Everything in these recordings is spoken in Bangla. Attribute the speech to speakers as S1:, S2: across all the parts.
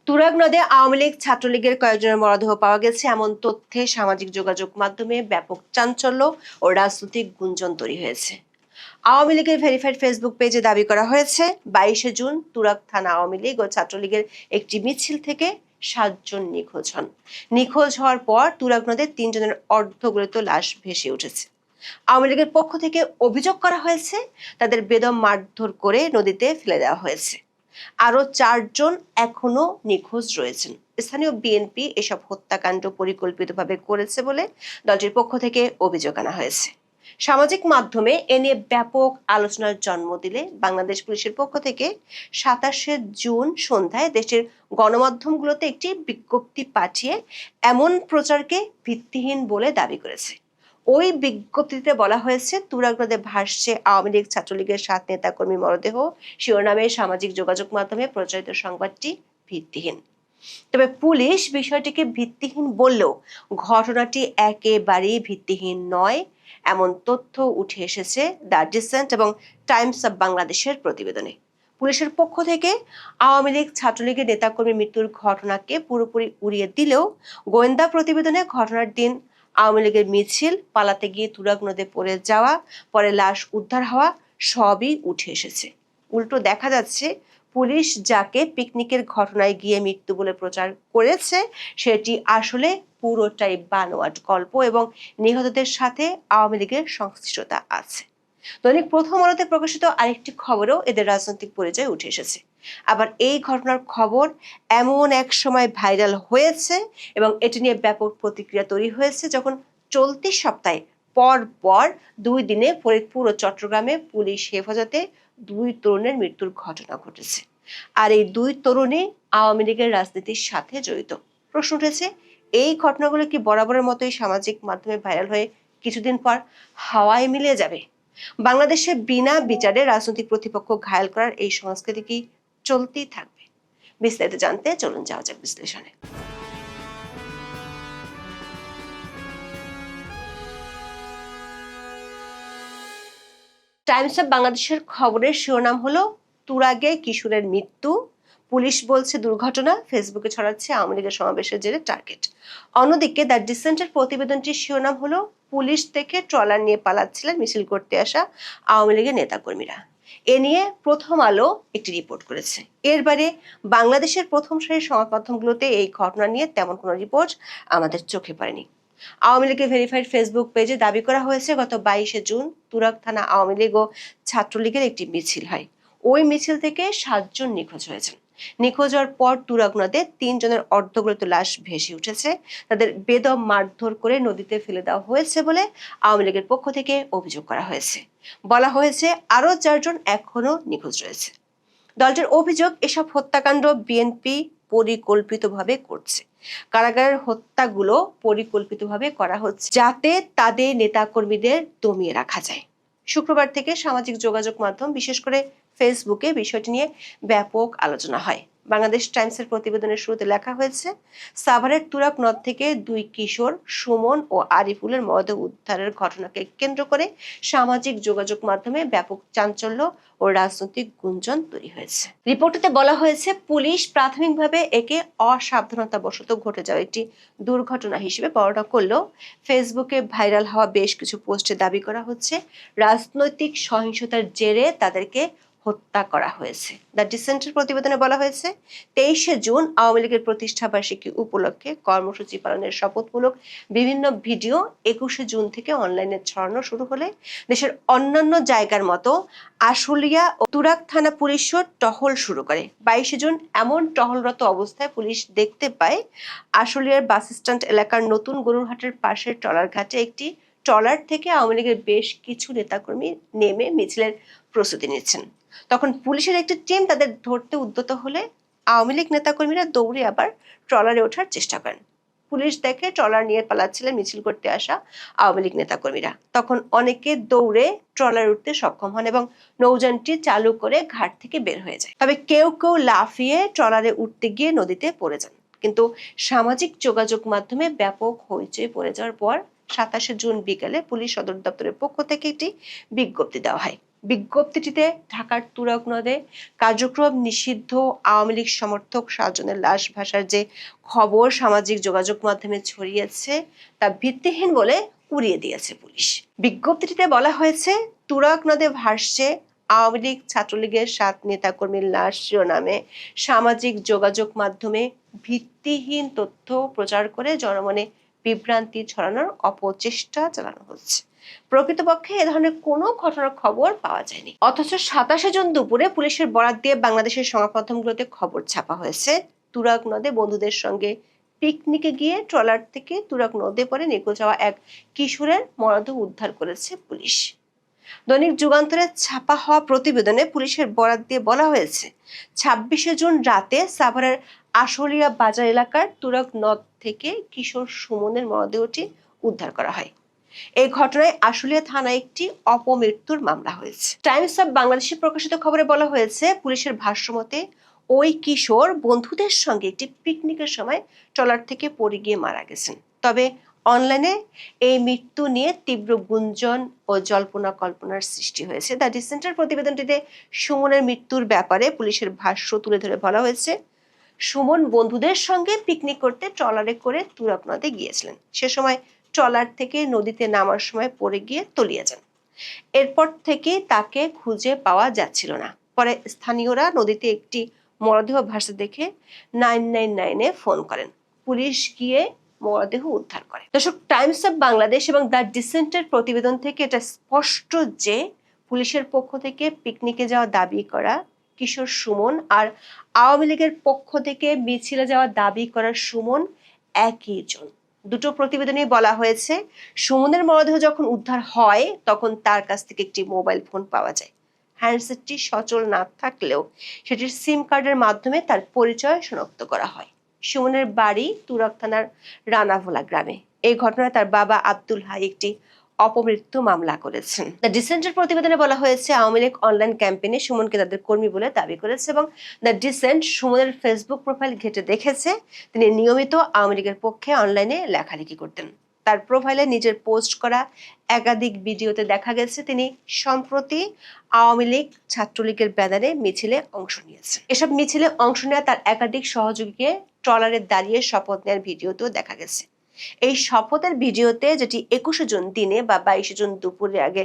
S1: তুরাগ নদে আওয়ামী লীগ ছাত্রলীগের কয়েকজনের মরদেহ পাওয়া গেছে এমন তথ্যে সামাজিক যোগাযোগ মাধ্যমে ব্যাপক চাঞ্চল্য ও রাজনৈতিক গুঞ্জন তৈরি হয়েছে। আওয়ামী লীগের ভেরিফাইড ফেসবুক পেজে দাবি করা হয়েছে 22শে জুন তুরাগ থানা আওয়ামী লীগ ও ছাত্রলীগের একটি মিছিল থেকে 7 জন নিখোঁজ হন। নিখোঁজ হওয়ার পর তুরাগ নদে 3 জনের অর্ধগলিত লাশ ভেসে উঠেছে। আওয়ামী লীগের পক্ষ থেকে অভিযোগ করা হয়েছে তাদের বেদম মারধর করে নদীতে ফেলে দেওয়া হয়েছে। আরো 4 জন এখনো নিখোঁজ রয়েছেন। স্থানীয় বিএনপি এসব হত্যাকাণ্ড পরিকল্পিতভাবে করেছে বলে দলটির পক্ষ থেকে অভিযোগ আনা হয়েছে। সামাজিক মাধ্যমে এ নিয়ে ব্যাপক আলোচনার জন্ম দিলে বাংলাদেশ পুলিশের পক্ষ থেকে 27শে জুন সন্ধ্যায় দেশের গণমাধ্যমগুলোতে একটি বিজ্ঞপ্তি পাঠিয়ে এমন প্রচারকে ভিত্তিহীন বলে দাবি করেছে। ওই বিজ্ঞপ্তিতে বলা হয়েছে তুরাগ নদে ভাসছে আওয়ামী লীগ ছাত্রলীগের 7 নেতাকর্মীর মরদেহ শিরোনামে সামাজিক যোগাযোগ মাধ্যমে প্রচারিত সংবাদটি ভিত্তিহীন। তবে পুলিশ বিষয়টিকে ভিত্তিহীন বললেও ঘটনাটি একেবারেই ভিত্তিহীন নয় এমন তথ্য উঠে এসেছে দ্য ডিসেন্ট এবং টাইমস অব বাংলাদেশের প্রতিবেদনে। পুলিশের পক্ষ থেকে আওয়ামী লীগ ছাত্রলীগের নেতাকর্মীর মৃত্যুর ঘটনাকে পুরোপুরি উড়িয়ে দিলেও গোয়েন্দা প্রতিবেদনে ঘটনার দিন আওয়ামী লীগের মিছিল, পালাতে গিয়ে তুরাগ নদে পড়ে যাওয়া, পরে লাশ উদ্ধার হওয়া সবই উঠে এসেছে। উল্টো দেখা যাচ্ছে পুলিশ যাকে পিকনিকের ঘটনায় গিয়ে মৃত্যু বলে প্রচার করেছে সেটি আসলে পুরোটাই বানোয়াট গল্প এবং নিহতদের সাথে আওয়ামী লীগের সংশ্লিষ্টতা আছে। দৈনিক প্রথম আলোতে প্রকাশিত আরেকটি খবরও এদের রাজনৈতিক পরিচয় উঠে এসেছে। আবার এই ঘটনার খবর এমন এক সময় ভাইরাল হয়েছে এবং এটি নিয়ে ব্যাপক প্রতিক্রিয়া তৈরি হয়েছে যখন চলতি সপ্তাহে পর পর 2 দিনে ফরিদপুর ও চট্টগ্রামে পুলিশ হেফাজতে 2 তরুণের মৃত্যুর ঘটনা ঘটেছে। আর এই 2 তরুণী আওয়ামী লীগের রাজনীতির সাথে জড়িত। প্রশ্ন উঠেছে, এই ঘটনাগুলো কি বরাবরের মতোই সামাজিক মাধ্যমে ভাইরাল হয়ে কিছুদিন পর হাওয়ায় মিলিয়ে যাবে? বাংলাদেশে বিনা বিচারে রাজনৈতিক প্রতিপক্ষ ঘায়েল করার এই সংস্কৃতি কি চলতেই থাকবে? বিস্তারিত জানতে চলুন যাওয়া যাক বিশ্লেষণে। টাইমস অব বাংলাদেশের খবরের শিরোনাম হলো তুরাগে কিশোরের মৃত্যু, পুলিশ বলছে দুর্ঘটনা, ফেসবুকে ছড়াচ্ছে আওয়ামী লীগের সমাবেশের জেরে টার্গেট। অন্যদিকে দ্য ডিসেন্টের প্রতিবেদনটির শিরোনাম হলো পুলিশ থেকে ট্রলার নিয়ে পালাচ্ছিলেন মিছিল করতে আসা আওয়ামী লীগের নেতাকর্মীরা। এ নিয়ে প্রথম আলো একটি রিপোর্ট করেছে। এর বাইরে বাংলাদেশের প্রথম সারির সংবাদ মাধ্যমগুলোতে এই ঘটনা নিয়ে তেমন কোনো রিপোর্ট আমাদের চোখে পড়েনি। আওয়ামী লীগের ভেরিফাইড ফেসবুক পেজে দাবি করা হয়েছে গত 22শে জুন তুরাগ থানা আওয়ামী লীগ ও ছাত্রলীগের একটি মিছিল হয়। ওই মিছিল থেকে 7 জন নিখোঁজ হয়েছেন। নিখোঁজ হওয়ার পর তুরাগ নদে 3 জনের অর্ধগলিত লাশ ভেসে উঠেছে। তাদের বেদম মারধর করে নদীতে ফেলে দেওয়া হয়েছে বলে আওয়ামী লীগের পক্ষ থেকে অভিযোগ করা হয়েছে। বলা হয়েছে আরো 4 জন এখনো নিখোঁজ রয়েছে। দলটির অভিযোগ এসব হত্যাকাণ্ড বিএনপি পরিকল্পিতভাবে করছে। কারাগারের হত্যাগুলো পরিকল্পিতভাবে করা হচ্ছে যাতে তাদের নেতাকর্মীদের দমিয়ে রাখা যায়। শুক্রবার থেকে সামাজিক যোগাযোগ মাধ্যম বিশেষ করে ফেসবুকে বিষয়টি নিয়ে ব্যাপক আলোচনা হয়। বাংলাদেশ টাইমসের প্রতিবেদনের শুরুতে লেখা হয়েছে, সাভারের তুরাগ নদ থেকে 2 কিশোর সুমন ও আরিফুলের মরদেহ উদ্ধারের ঘটনাকে কেন্দ্র করে সামাজিক যোগাযোগ মাধ্যমে ব্যাপক চাঞ্চল্য ও রাজনৈতিক গুঞ্জন তৈরি হয়েছে। রিপোর্টে বলা হয়েছে পুলিশ প্রাথমিকভাবে একে অসাবধানতাবশত ঘটে যাওয়া একটি দুর্ঘটনা হিসেবে বর্ণনা করলেও ফেসবুকে ভাইরাল হওয়া বেশ কিছু পোস্টে দাবি করা হচ্ছে রাজনৈতিক সহিংসতার জেরে তাদেরকে হত্যা করা হয়েছে। দ্য ডিসেন্টের প্রতিবেদনে বলা হয়েছে 23শে জুন আওয়ামী লীগের প্রতিষ্ঠা বার্ষিকী উপলক্ষে কর্মসূচি পালনের শপথমূলক বিভিন্ন ভিডিও 21শে জুন থেকে অনলাইনে ছড়ানো শুরু হলে দেশের অন্যান্য জায়গার মতো আশুলিয়া ও তুরাগ থানা পুলিশও টহল শুরু করে। 22শে জুন এমন টহলরত অবস্থায় পুলিশ দেখতে পায় আশুলিয়ার বাস স্ট্যান্ড এলাকার নতুন গরুরহাটের পাশের ট্রলার ঘাটে একটি ট্রলার থেকে আওয়ামী লীগের বেশ কিছু নেতাকর্মী নেমে মিছিলের প্রস্তুতি নিচ্ছেন। তখন পুলিশের একটি টিম তাদের ধরতে উদ্যত হলে আওয়ামী লীগ নেতাকর্মীরা দৌড়ে আবার ট্রলারে ওঠার চেষ্টা করেন। পুলিশ দেখে ট্রলার নিয়ে পালাচ্ছিলেন মিছিল করতে আসা আওয়ামী লীগ নেতাকর্মীরা। তখন অনেকে দৌড়ে ট্রলারে উঠতে সক্ষম হন এবং নৌযানটি চালু করে ঘাট থেকে বের হয়ে যায়। তবে কেউ কেউ লাফিয়ে ট্রলারে উঠতে গিয়ে নদীতে পড়ে যান। কিন্তু সামাজিক যোগাযোগ মাধ্যমে ব্যাপক হইচই পড়ে যাওয়ার পর 27শে জুন বিকেলে পুলিশ সদর দপ্তরের পক্ষ থেকে একটি বিজ্ঞপ্তি দেওয়া হয়। বিজ্ঞপ্তিটিতে ঢাকার তুরাগ নদে কার্যক্রম নিষিদ্ধ আওয়ামী লীগ সমর্থক 7 জনের লাশ ভাসার যে খবর সামাজিক যোগাযোগ মাধ্যমে ছড়িয়েছে তা ভিত্তিহীন বলে উড়িয়ে দিয়েছে পুলিশ। বিজ্ঞপ্তিটিতে বলা হয়েছে, তুরাগ নদে ভাসছে আওয়ামী লীগ ছাত্রলীগের 7 নেতাকর্মীর লাশ শিরোনামে সামাজিক যোগাযোগ মাধ্যমে ভিত্তিহীন তথ্য প্রচার করে জনমনে বিভ্রান্তি ছড়ানোর অপচেষ্টা চালানো হচ্ছে। প্রকৃতপক্ষে এ ধরনের কোনো ঘটনার খবর পাওয়া যায়নি। অথচ 27 জুন দুপুরে পুলিশের বরাত দিয়ে বাংলাদেশের সংবাদ মাধ্যমগুলোতে খবর ছাপা হয়েছে, তুরাগ নদে বন্ধুদের সঙ্গে পিকনিকে গিয়ে ট্রলার থেকে তুরাগ নদে পড়ে নিখোঁজ হওয়া এক কিশোরের মরদেহ উদ্ধার করেছে পুলিশ। দৈনিক যুগান্তরে ছাপা হওয়া প্রতিবেদনে পুলিশের বরাত দিয়ে বলা হয়েছে, 26 জুন রাতে সাভারের আশুলিয়া বাজার এলাকার তুরাগ নদ থেকে কিশোর সুমনের মরদেহটি উদ্ধার করা হয়। এই ঘটনায় আশুলিয়া থানায় একটি অপমৃত্যুর মামলা হয়েছে। টাইমস অব বাংলাদেশে প্রকাশিত খবরে বলা হয়েছে, পুলিশের ভাষ্যমতে ওই কিশোর বন্ধুদের সঙ্গে একটি পিকনিকের সময় ট্রলার থেকে পড়ে গিয়ে মারা গেছেন। তবে অনলাইনে এই মৃত্যু নিয়ে তীব্র গুঞ্জন ও জল্পনা কল্পনার সৃষ্টি হয়েছে। দ্য ডিসেন্টার প্রতিবেদনটিতে সুমনের মৃত্যুর ব্যাপারে পুলিশের ভাষ্য তুলে ধরে বলা হয়েছে, সুমন বন্ধুদের সঙ্গে পিকনিক করতে ট্রলারে করে তুরাগ নদে গিয়েছিলেন। সে সময় ট্রলার থেকে নদীতে নামার সময় পড়ে গিয়ে তলিয়ে যান। এরপর থেকে তাকে খুঁজে পাওয়া যাচ্ছিল না। পরে স্থানীয়রা নদীতে একটি মরদেহ ভাসতে দেখে 999-এ ফোন করেন। পুলিশ গিয়ে মরদেহ উদ্ধার করে। দর্শক, টাইমস অব বাংলাদেশ এবং দ্য ডিসেন্টের প্রতিবেদন থেকে এটা স্পষ্ট যে পুলিশের পক্ষ থেকে পিকনিকে যাওয়া দাবি করা কিশোর সুমন আর আওয়ামী লীগের পক্ষ থেকে মিছিলে যাওয়া দাবি করা সুমন একই জন। দুটো প্রতিবেদনে বলা হয়েছে, সুমনের মরদেহ যখন উদ্ধার হয় তখন তার কাছ থেকে একটি মোবাইল ফোন পাওয়া যায়। হ্যান্ডসেটটি সচল না থাকলেও সেটির সিম কার্ডের মাধ্যমে তার পরিচয় শনাক্ত করা হয়। সুমনের বাড়ি তুরাগ থানার রানাভোলা গ্রামে। এই ঘটনায় তার বাবা আব্দুল হাই একটি অপমৃত্যু মামলা করেছেন। দ্য ডিসেন্টের প্রতিবেদনে বলা হয়েছে, আওয়ামী লীগ অনলাইন ক্যাম্পেইনে সুমনকে তাদের কর্মী বলে দাবি করেছে এবং দ্য ডিসেন্ট সুমনের ফেসবুক প্রোফাইল ঘেঁটে দেখেছে তিনি নিয়মিত আওয়ামী লীগের পক্ষে অনলাইনে লেখালেখি করতেন। তার প্রোফাইলে নিজের পোস্ট করা একাধিক ভিডিওতে দেখা গেছে তিনি সম্প্রতি আওয়ামী লীগ ছাত্রলীগের ব্যানারে মিছিলে অংশ নিয়েছেন। এসব মিছিলে অংশ নেওয়া তার একাধিক সহযোগীকে ট্রলারে দাঁড়িয়ে শপথ নেওয়ার ভিডিওতেও দেখা গেছে। এই শপথের ভিডিওতে, যেটি 21 জুন দিনে বা 22 জুন দুপুরের আগে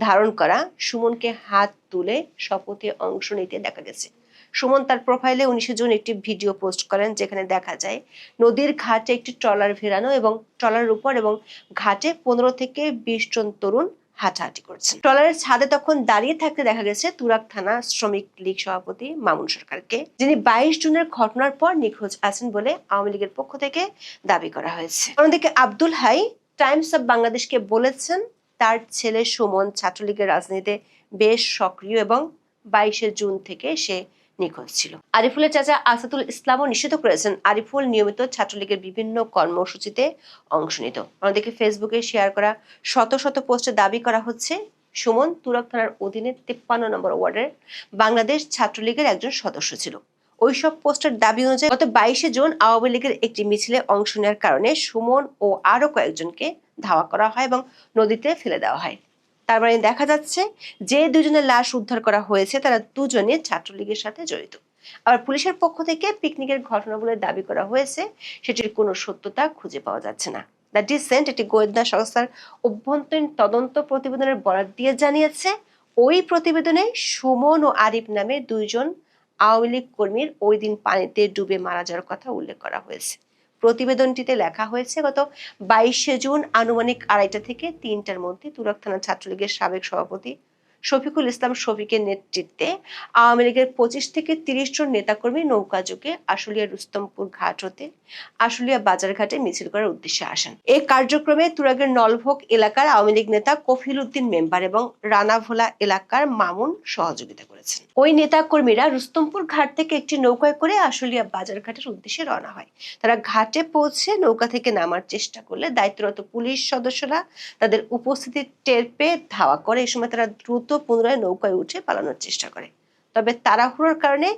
S1: ধারণ করা, সুমনকে হাত তুলে শপথে অংশ নিতে দেখা গেছে। সুমন তার প্রোফাইলে 19 জুন একটি ভিডিও পোস্ট করেন যেখানে দেখা যায় নদীর ঘাটে একটি ট্রলার ভেড়ানো এবং ট্রলারের উপর এবং ঘাটে 15 থেকে 20 জন তরুণ হাঁটাহাঁটি করছেন। ট্রলারের ছাদে তখন দাঁড়িয়ে থাকতে দেখা গেছে তুরাগ থানা শ্রমিক লীগ সভাপতি মামুন সরকারকে, যিনি 22 জুনের ঘটনার পর নিখোঁজ আছেন বলে আওয়ামী লীগের পক্ষ থেকে দাবি করা হয়েছে। অন্যদিকে আব্দুল হাই টাইমস অব বাংলাদেশকে বলেছেন, তার ছেলে সুমন ছাত্রলীগের রাজনীতিতে বেশ সক্রিয় এবং 22 জুন থেকে সে নিখোঁজ ছিল। আরিফুলের চাচা আসাদুল ইসলামও নিষিদ্ধ করেছেন আরিফুল নিয়মিত ছাত্রলীগের বিভিন্ন কর্মসূচিতে অংশ নিত। অন্যদিকে ফেসবুকে শেয়ার করা শত শত পোস্টে দাবি করা হচ্ছে, সুমন তুরাগ থানার অধীনে 53 নম্বর ওয়ার্ডের বাংলাদেশ ছাত্রলীগের একজন সদস্য ছিল। ওইসব পোস্টের দাবি অনুযায়ী গত 22 জুন আওয়ামী লীগের একটি মিছিলে অংশ নেওয়ার কারণে সুমন ও আরো কয়েকজনকে ধাওয়া করা হয় এবং নদীতে ফেলে দেওয়া হয়। তার মানে দেখা যাচ্ছে যে দুজনের লাশ উদ্ধার করা হয়েছে তারা দুজনই ছাত্রলীগের সাথে জড়িত। আবার পুলিশের পক্ষ থেকে পিকনিকের ঘটনাগুলোর দাবি করা হয়েছে, সেটির কোনো সত্যতা খুঁজে পাওয়া যাচ্ছে না। দ্য ডিসেন্ট একটি গোয়েন্দা সংস্থার অভ্যন্তরীণ তদন্ত প্রতিবেদনের বরাত দিয়ে জানিয়েছে, ওই প্রতিবেদনে সুমন ও আরিফ নামে 2 জন আওয়ামী লীগ কর্মীর ওই দিন পানিতে ডুবে মারা যাওয়ার কথা উল্লেখ করা হয়েছে। প্রতিবেদনটিতে লেখা হয়েছে, গত 22 জুন আনুমানিক 2:30 থেকে 3টার মধ্যে তুরাগ থানা ছাত্রলীগের সাবেক সভাপতি শফিকুল ইসলাম শফিকের নেতৃত্বে আওয়ামী লীগের 25 থেকে 30 জন নেতাকর্মী নৌকাযোগে আশুলিয়া রুস্তমপুর ঘাট হতে আশুলিয়া বাজার ঘাটে মিছিল করার উদ্দেশ্যে আসেন। এই কার্যক্রমে তুরাগের নলভোগ এলাকার আওয়ামী লীগ নেতা কফিল উদ্দিন মেম্বার এবং রানাভোলা এলাকার মামুন সহযোগিতা করেছেন। ওই নেতাকর্মীরা রুস্তমপুর ঘাট থেকে একটি নৌকায় করে আশুলিয়া বাজার ঘাটের উদ্দেশ্যে রওনা হয়। তারা ঘাটে পৌঁছে নৌকা থেকে নামার চেষ্টা করলে দায়িত্বরত পুলিশ সদস্যরা তাদের উপস্থিতি টের পেয়ে ধাওয়া করে। এই সময় তারা দ্রুত পুনরায় নৌকায় উঠে পালানোর চেষ্টা করে, তবে তাড়াহুড়োর কারণে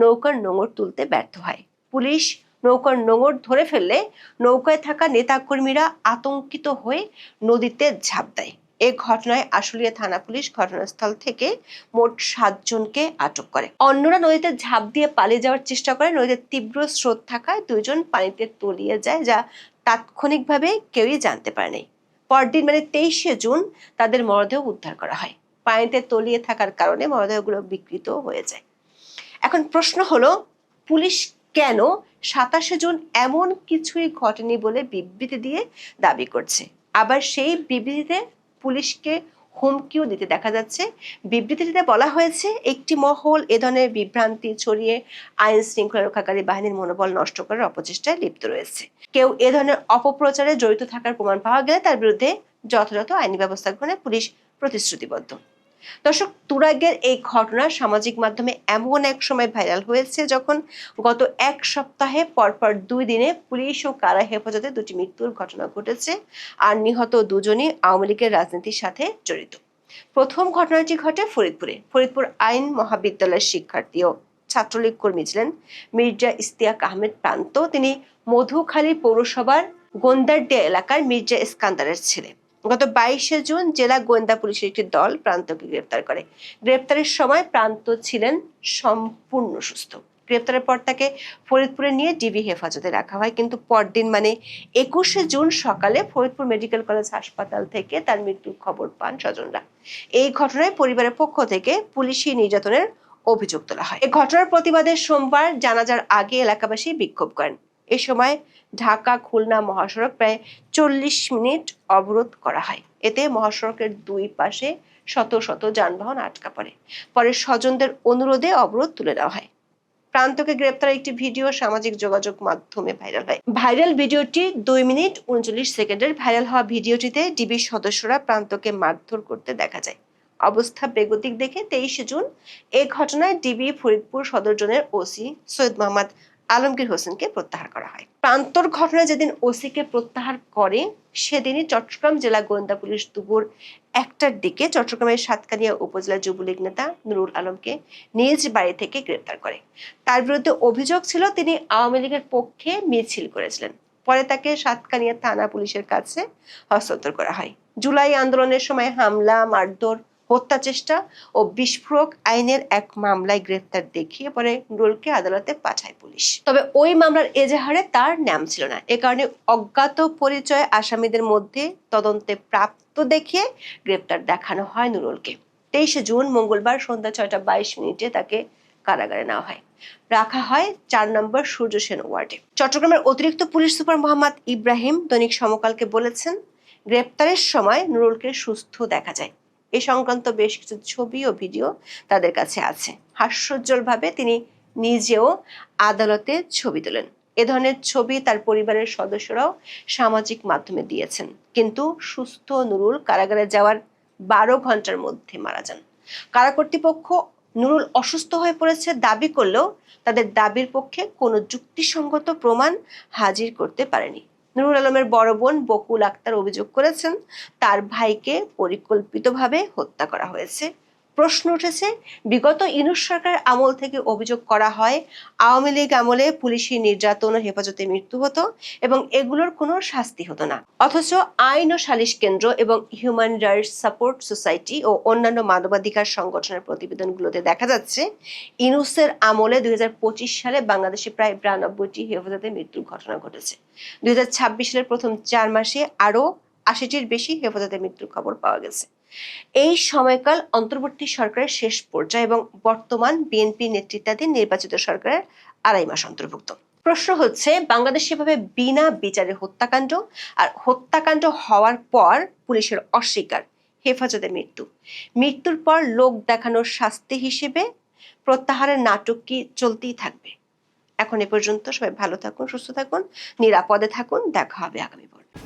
S1: নৌকার নোঙর তুলতে ব্যর্থ হয়। পুলিশ নৌকার নোঙর ধরে ফেললে নৌকায় থাকা নেতাকর্মীরা আতঙ্কিত হয়ে নদীতে ঝাঁপ দেয়। এ ঘটনায় আশুলিয়া থানা পুলিশ ঘটনাস্থল থেকে মোট 7 জনকে আটক করে। অন্যরা নদীতে ঝাঁপ দিয়ে পালিয়ে যাওয়ার চেষ্টা করে। নদীতে তীব্র স্রোত থাকায় 2 জন পানিতে তলিয়ে যায়, যা তাৎক্ষণিকভাবে কেউই জানতে পারেনি। পরদিন মানে 23শে জুন তাদের মরদেহ উদ্ধার করা হয়। পানিতে তলিয়ে থাকার কারণে মরদেহগুলো বিকৃত হয়ে যায়। এখন প্রশ্ন হলো, পুলিশ কেন 27শে জুন এমন কিছুই ঘটেনি বলে বিবৃতি দিয়ে দাবি করছে? আবার সেই বিবৃতিতে পুলিশকে হুমকিও দিতে দেখা যাচ্ছে। বিবৃতিতে বলা হয়েছে, একটি মহল এ ধরনের বিভ্রান্তি ছড়িয়ে আইন শৃঙ্খলা রক্ষাকারী বাহিনীর মনোবল নষ্ট করার অপচেষ্টায় লিপ্ত রয়েছে। কেউ এ ধরনের অপপ্রচারে জড়িত থাকার প্রমাণ পাওয়া গেলে তার বিরুদ্ধে যথাযথ আইনি ব্যবস্থা গ্রহণে পুলিশ প্রতিশ্রুতিবদ্ধ। দর্শক, তুরাগের এই ঘটনা সামাজিক মাধ্যমে এমন এক সময় ভাইরাল হয়েছে যখন গত 1 সপ্তাহে পরপর 2 দিনে পুলিশ ও কারা হেফাজতে 2টি মৃত্যুর ঘটনা ঘটেছে, আর নিহত 2 জনই আওয়ামী লীগের রাজনীতির সাথে জড়িত। প্রথম ঘটনাটি ঘটে ফরিদপুরে। ফরিদপুর আইন মহাবিদ্যালয়ের শিক্ষার্থী ও ছাত্রলীগ কর্মী ছিলেন মির্জা ইশতিয়াক আহমেদ প্রান্ত। তিনি মধুখালী পৌরসভার গোন্দারডিয়া এলাকার মির্জা ইস্কান্দারের ছেলে। গত 22শে জুন জেলা গোয়েন্দা পুলিশের একটি দল প্রান্তকে গ্রেপ্তার করে। গ্রেপ্তারের সময় প্রান্ত ছিলেন সম্পূর্ণ সুস্থ। গ্রেপ্তারের পর তাকে ফরিদপুরে নিয়ে ডিবি হেফাজতে রাখা হয়, কিন্তু পরদিন মানে 21শে জুন সকালে ফরিদপুর মেডিকেল কলেজ হাসপাতাল থেকে তার মৃত্যুর খবর পান স্বজনরা। এই ঘটনায় পরিবারের পক্ষ থেকে পুলিশি নির্যাতনের অভিযোগ তোলা হয়। এই ঘটনার প্রতিবাদে সোমবার জানাজার আগে এলাকাবাসী বিক্ষোভ করেন। এ সময় ঢাকা খুলনা মহাসড়ক প্রায় 40 মিনিট অবরোধ করা হয়। এতে মহাসড়কের 2 পাশে শত শত যানবাহন আটকা পড়ে। পরে স্বজনদের অনুরোধে অবরোধ তুলে দেওয়া হয়। প্রান্তকে গ্রেপ্তারের একটি ভিডিও সামাজিক যোগাযোগ মাধ্যমে ভাইরাল হয়। ভাইরাল ভিডিওটি 2 মিনিট 39 সেকেন্ডের। ভাইরাল হওয়া ভিডিওটিতে ডিবির সদস্যরা প্রান্তকে মারধর করতে দেখা যায়। অবস্থা বেগতিক দেখে 23শে জুন এই ঘটনায় ডিবি ফরিদপুর সদর জোনের ওসি সৈয়দ মোহাম্মদ আলমগীর হোসেনকে প্রত্যাহার করা হয়। প্রান্তর ঘটনায় যেদিন ওসিকে প্রত্যাহার করে সেদিনই চট্টগ্রাম জেলা গোয়েন্দা পুলিশ দুপুর 1টার দিকে চট্টগ্রামের সাতকানিয়া উপজেলা যুবলীগ নেতা নুরুল আলমকে নিজ বাড়ি থেকে গ্রেপ্তার করে। তার বিরুদ্ধে অভিযোগ ছিল তিনি আওয়ামী লীগের পক্ষে মিছিল করেছিলেন। পরে তাকে সাতকানিয়া থানা পুলিশের কাছে হস্তান্তর করা হয়। জুলাই আন্দোলনের সময় হামলা, মারধর, হত্যা চেষ্টা ও বিস্ফোরক আইনের এক মামলায় গ্রেফতার দেখিয়ে পরে নুরুলকে আদালতে পাঠায় পুলিশ। তবে ওই মামলার এজাহারে তার নাম ছিল না। এ কারণে অজ্ঞাত পরিচয় আসামিদের মধ্যে তদন্তে প্রাপ্ত দেখিয়ে গ্রেফতার দেখানো হয় নুরুলকে। 23শে জুন মঙ্গলবার সন্ধ্যা 6:22 তাকে কারাগারে নেওয়া হয়। রাখা হয় 4 নম্বর সূর্য সেন ওয়ার্ডে। চট্টগ্রামের অতিরিক্ত পুলিশ সুপার মোহাম্মদ ইব্রাহিম দৈনিক সমকালকে বলেছেন, গ্রেপ্তারের সময় নুরুলকে সুস্থ দেখা যায়। এ সংক্রান্ত বেশ কিছু ছবি ও ভিডিও তাদের কাছে আছে। হাস্যোজ্জ্বলভাবে তিনি নিজেও আদালতে ছবি তোলেন। এ ধরনের ছবি তার পরিবারের সদস্যরাও সামাজিক মাধ্যমে দিয়েছেন। কিন্তু সুস্থ নুরুল কারাগারে যাওয়ার 12 ঘন্টার মধ্যে মারা যান। কারা কর্তৃপক্ষ নুরুল অসুস্থ হয়ে পড়েছে দাবি করলেও তাদের দাবির পক্ষে কোনো যুক্তিসঙ্গত প্রমাণ হাজির করতে পারেনি। নুরুল আলমের বড় বোন বকুল আক্তার অভিযোগ করেছেন, তার ভাইকে পরিকল্পিতভাবে হত্যা করা হয়েছে। প্রশ্ন উঠেছে, বিগত ইউনূস সরকারের আমল থেকে অভিযোগ করা হয় আওয়ামী লীগ আমলে পুলিশি নির্যাতন ও হেফাজতে মৃত্যু হতো এবং এগুলোর কোনো শাস্তি হতো না। অথচ আইন ও সালিশ কেন্দ্র এবং হিউম্যান রাইটস সাপোর্ট সোসাইটি ও অন্যান্য মানবাধিকার সংগঠনের প্রতিবেদনগুলোতে দেখা যাচ্ছে ইউনূসের আমলে 2025 সালে বাংলাদেশে প্রায় 92টি হেফাজতে মৃত্যুর ঘটনা ঘটেছে। 2026 সালের প্রথম 4 মাসে আরো 80টির বেশি হেফাজতে মৃত্যুর খবর পাওয়া গেছে। এই সময়কাল অন্তর্বর্তী সরকারের শেষ পর্যায়ে এবং বর্তমান বিএনপি নেতৃত্বাধীন নির্বাচিত সরকারের 2.5 মাস অন্তর্ভুক্ত। প্রশ্ন হচ্ছে, বাংলাদেশে এভাবে বিনা বিচারে হত্যাকাণ্ড আর হত্যাকাণ্ড হওয়ার পর পুলিশের অস্বীকার, হেফাজতে মৃত্যুর পর লোক দেখানোর শাস্তি হিসেবে প্রত্যাহারের নাটক কি চলতেই থাকবে? এখন এ পর্যন্ত। সবাই ভালো থাকুন, সুস্থ থাকুন, নিরাপদে থাকুন। দেখা হবে আগামী পর্বে।